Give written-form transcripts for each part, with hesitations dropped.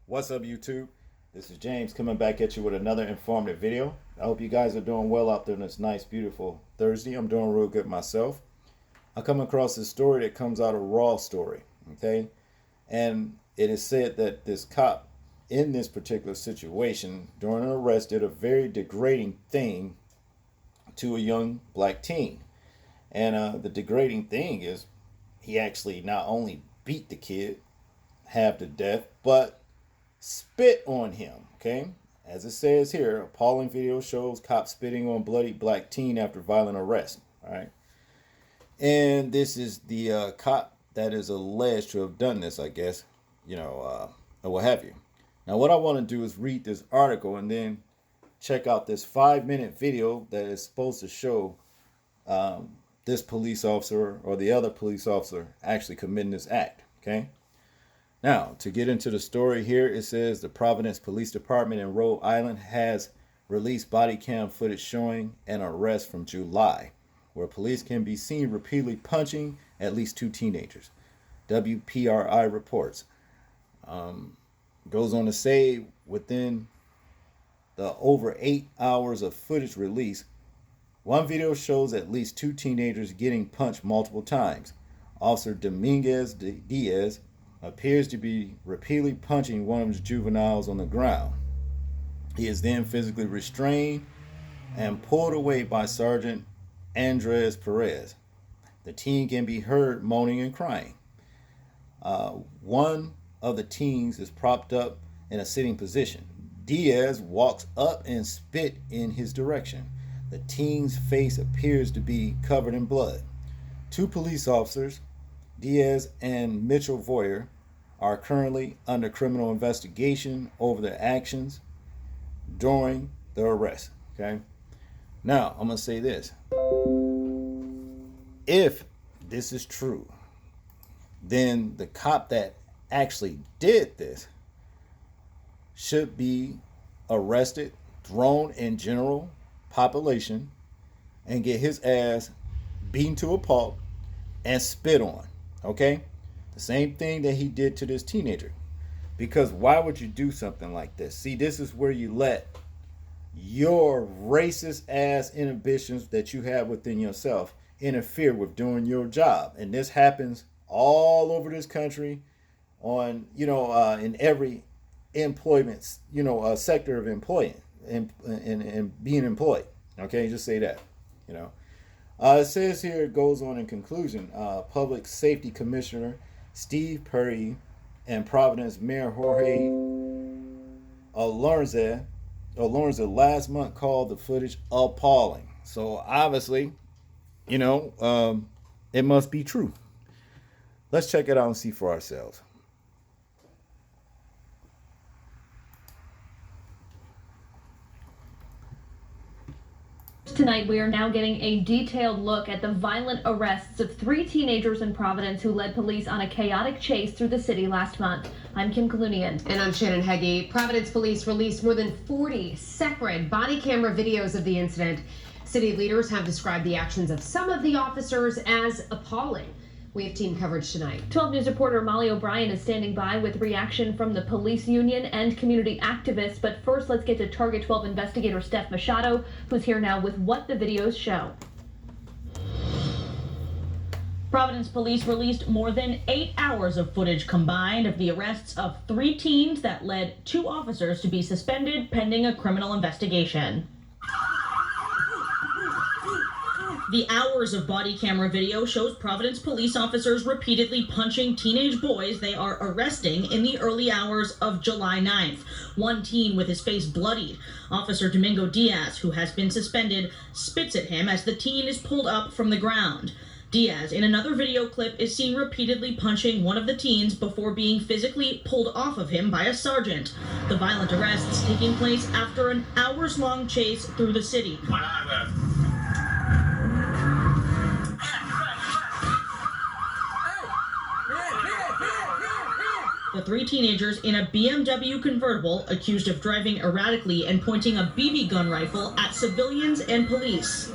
What's up, YouTube? This is James coming back at you with another informative video. I hope you guys are doing well out there on this nice, beautiful Thursday. I'm doing real good myself. I come across this story that comes out of Raw story, okay? And it is said that this cop in this particular situation during an arrest did a very degrading thing to a young black teen. And the degrading thing is he actually not only beat the kid half to death, but spit on him, okay? As it says here, appalling video shows cop spitting on bloody black teen after violent arrest, all right? And this is the cop that is alleged to have done this, I guess, or what have you. Now, what I want to do is read this article and then check out this 5-minute video that is supposed to show this police officer or the other police officer actually committing this act, okay? Now, to get into the story here, it says the Providence Police Department in Rhode Island has released body cam footage showing an arrest from July, where police can be seen repeatedly punching at least 2 teenagers. WPRI reports. Goes on to say within the over 8 hours of footage released, one video shows at least 2 teenagers getting punched multiple times. Officer Dominguez Diaz appears to be repeatedly punching one of his juveniles on the ground. He is then physically restrained and pulled away by Sergeant Andres Perez. The teen can be heard moaning and crying. One of the teens is propped up in a sitting position. Diaz walks up and spit in his direction. The teen's face appears to be covered in blood. 2 police officers, Diaz and Mitchell Voyer, are currently under criminal investigation over their actions during the arrest. Okay. Now, I'm going to say this. If this is true, then the cop that actually did this should be arrested, thrown in general population, and get his ass beaten to a pulp and spit on. Okay? The same thing that he did to this teenager. Because why would you do something like this? See, this is where you let your racist ass inhibitions that you have within yourself interfere with doing your job. And this happens all over this country on, in every employment, sector of employment and being employed. Okay, just say that, It says here, it goes on in conclusion, Public Safety Commissioner Steve Perry and Providence Mayor Jorge Alonso last month called the footage appalling. So obviously, it must be true. Let's check it out and see for ourselves. Tonight, we are now getting a detailed look at the violent arrests of 3 teenagers in Providence who led police on a chaotic chase through the city last month. I'm Kim Kalunian. And I'm Shannon Heggie. Providence police released more than 40 separate body camera videos of the incident. City leaders have described the actions of some of the officers as appalling. We have team coverage tonight. 12 News reporter Molly O'Brien is standing by with reaction from the police union and community activists. But first, let's get to Target 12 investigator Steph Machado, who's here now with what the videos show. Providence police released more than 8 hours of footage combined of the arrests of 3 teens that led 2 officers to be suspended pending a criminal investigation. The hours of body camera video shows Providence police officers repeatedly punching teenage boys they are arresting in the early hours of July 9th. One teen with his face bloodied. Officer Domingo Diaz, who has been suspended, spits at him as the teen is pulled up from the ground. Diaz, in another video clip, is seen repeatedly punching one of the teens before being physically pulled off of him by a sergeant. The violent arrests taking place after an hours-long chase through the city. The 3 teenagers in a BMW convertible accused of driving erratically and pointing a BB gun rifle at civilians and police.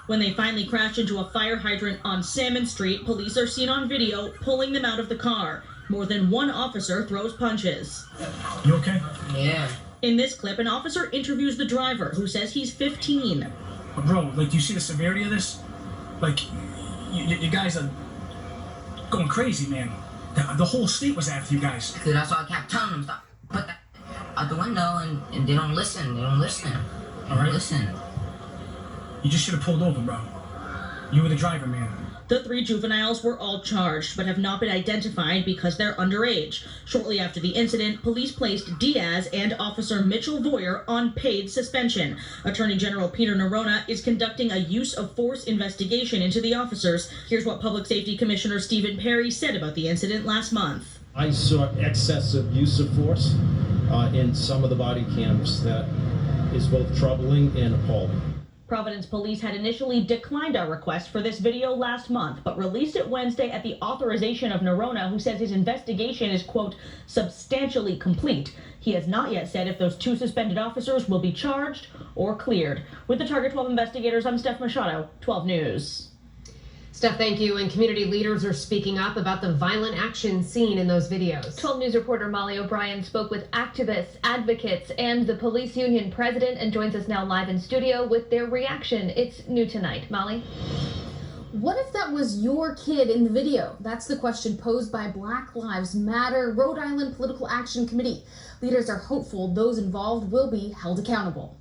When they finally crash into a fire hydrant on Salmon Street, police are seen on video pulling them out of the car. More than one officer throws punches. You okay? Yeah. In this clip, an officer interviews the driver, who says he's 15. But bro, like, do you see the severity of this? Like, you guys are going crazy, man. The whole state was after you guys. Cause that's why I kept telling them, stop, put that out the window, and they don't listen. They don't listen. They don't listen. You just should have pulled over, bro. You were the driver, man. The 3 juveniles were all charged, but have not been identified because they're underage. Shortly after the incident, police placed Diaz and Officer Mitchell Voyer on paid suspension. Attorney General Peter Nerona is conducting a use of force investigation into the officers. Here's what Public Safety Commissioner Stephen Perry said about the incident last month. I saw excessive use of force in some of the body cams that is both troubling and appalling. Providence Police had initially declined our request for this video last month, but released it Wednesday at the authorization of Nerona, who says his investigation is, quote, substantially complete. He has not yet said if those 2 suspended officers will be charged or cleared. With the Target 12 investigators, I'm Steph Machado, 12 News. Steph, thank you. And community leaders are speaking up about the violent action seen in those videos. 12 News reporter Molly O'Brien spoke with activists, advocates, and the police union president and joins us now live in studio with their reaction. It's new tonight. Molly? What if that was your kid in the video? That's the question posed by Black Lives Matter Rhode Island Political Action Committee. Leaders are hopeful those involved will be held accountable.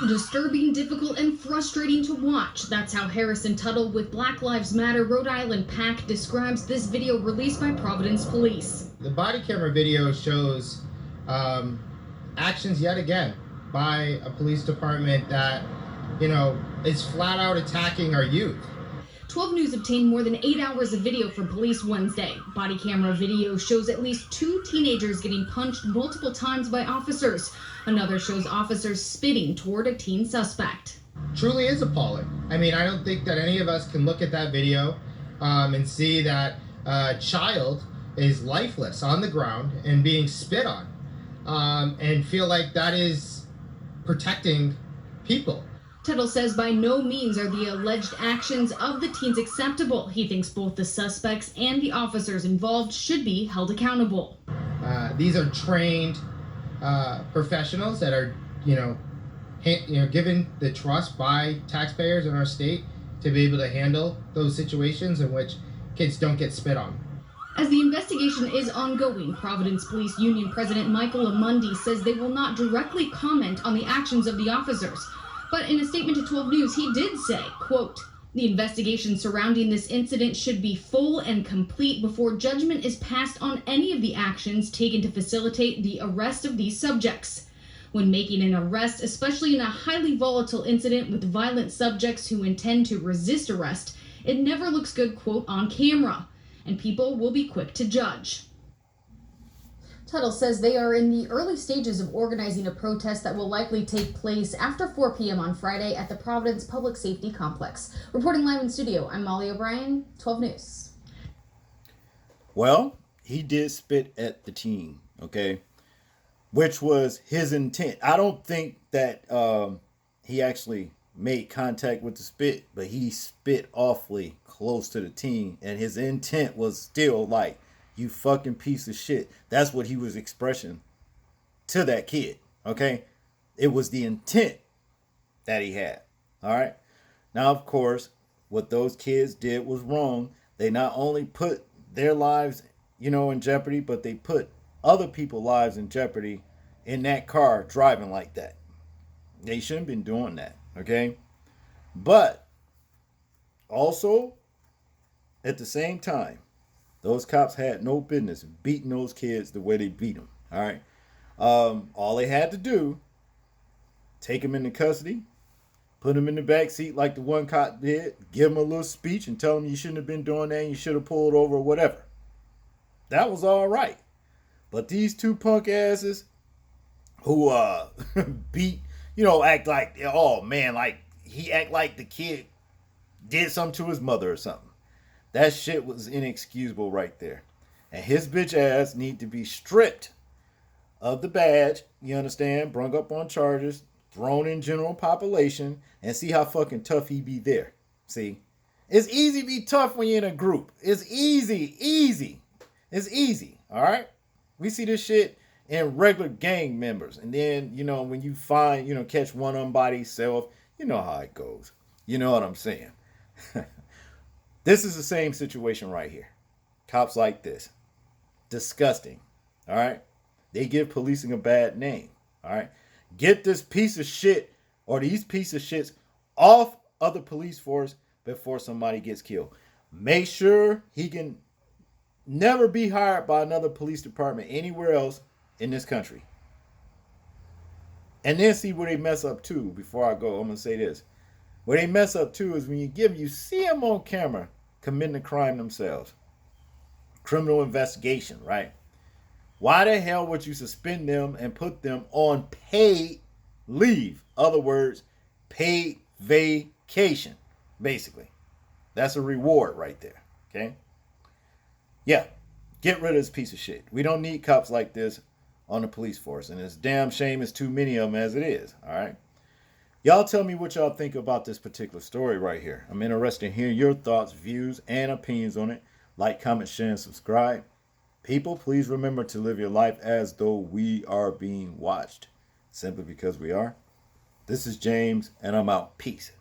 Disturbing, difficult, and frustrating to watch. That's how Harrison Tuttle with Black Lives Matter Rhode Island PAC describes this video released by Providence Police. The body camera video shows actions yet again by a police department that, is flat out attacking our youth. 12 News obtained more than 8 hours of video from police Wednesday. Body camera video shows at least 2 teenagers getting punched multiple times by officers. Another shows officers spitting toward a teen suspect. Truly is appalling. I mean, I don't think that any of us can look at that video and see that a child is lifeless on the ground and being spit on and feel like that is protecting people. Tuttle says by no means are the alleged actions of the teens acceptable. He thinks both the suspects and the officers involved should be held accountable. These are trained professionals that are, given the trust by taxpayers in our state to be able to handle those situations in which kids don't get spit on. As the investigation is ongoing, Providence Police Union President Michael Amundi says they will not directly comment on the actions of the officers. But in a statement to 12 News, he did say, quote, the investigation surrounding this incident should be full and complete before judgment is passed on any of the actions taken to facilitate the arrest of these subjects. When making an arrest, especially in a highly volatile incident with violent subjects who intend to resist arrest, it never looks good, quote, on camera, and people will be quick to judge. Tuttle says they are in the early stages of organizing a protest that will likely take place after 4 p.m. on Friday at the Providence Public Safety Complex. Reporting live in studio, I'm Molly O'Brien, 12 News. Well, he did spit at the teen, okay? Which was his intent. I don't think that he actually made contact with the spit, but he spit awfully close to the teen. And his intent was still like, you fucking piece of shit. That's what he was expressing to that kid, okay? It was the intent that he had, all right? Now, of course, what those kids did was wrong. They not only put their lives, in jeopardy, but they put other people's lives in jeopardy in that car driving like that. They shouldn't have been doing that, okay? But also, at the same time, those cops had no business beating those kids the way they beat them. All right. All they had to do, take them into custody, put them in the back seat like the one cop did, give them a little speech and tell them you shouldn't have been doing that and you should have pulled over or whatever. That was all right. But these 2 punk asses who beat, act like, oh man, like he act like the kid did something to his mother or something. That shit was inexcusable right there. And his bitch ass need to be stripped of the badge, you understand, brung up on charges, thrown in general population, and see how fucking tough he be there. See? It's easy to be tough when you're in a group. It's easy. It's easy. All right. We see this shit in regular gang members. And then, when you find, catch one on by himself, you know how it goes. You know what I'm saying? This is the same situation right here. Cops like this. Disgusting. All right. They give policing a bad name. All right. Get this piece of shit or these piece of shits off of the police force before somebody gets killed. Make sure he can never be hired by another police department anywhere else in this country. And then see where they mess up too. Before I go, I'm going to say this. Where they mess up too is when you see them on camera committing a crime themselves. Criminal investigation, right? Why the hell would you suspend them and put them on paid leave? Other words, paid vacation, basically. That's a reward right there, okay? Yeah, get rid of this piece of shit. We don't need cops like this on the police force, and it's a damn shame it's too many of them as it is, all right? Y'all tell me what y'all think about this particular story right here. I'm interested in hearing your thoughts, views, and opinions on it. Like, comment, share, and subscribe. People, please remember to live your life as though we are being watched. Simply because we are. This is James, and I'm out. Peace.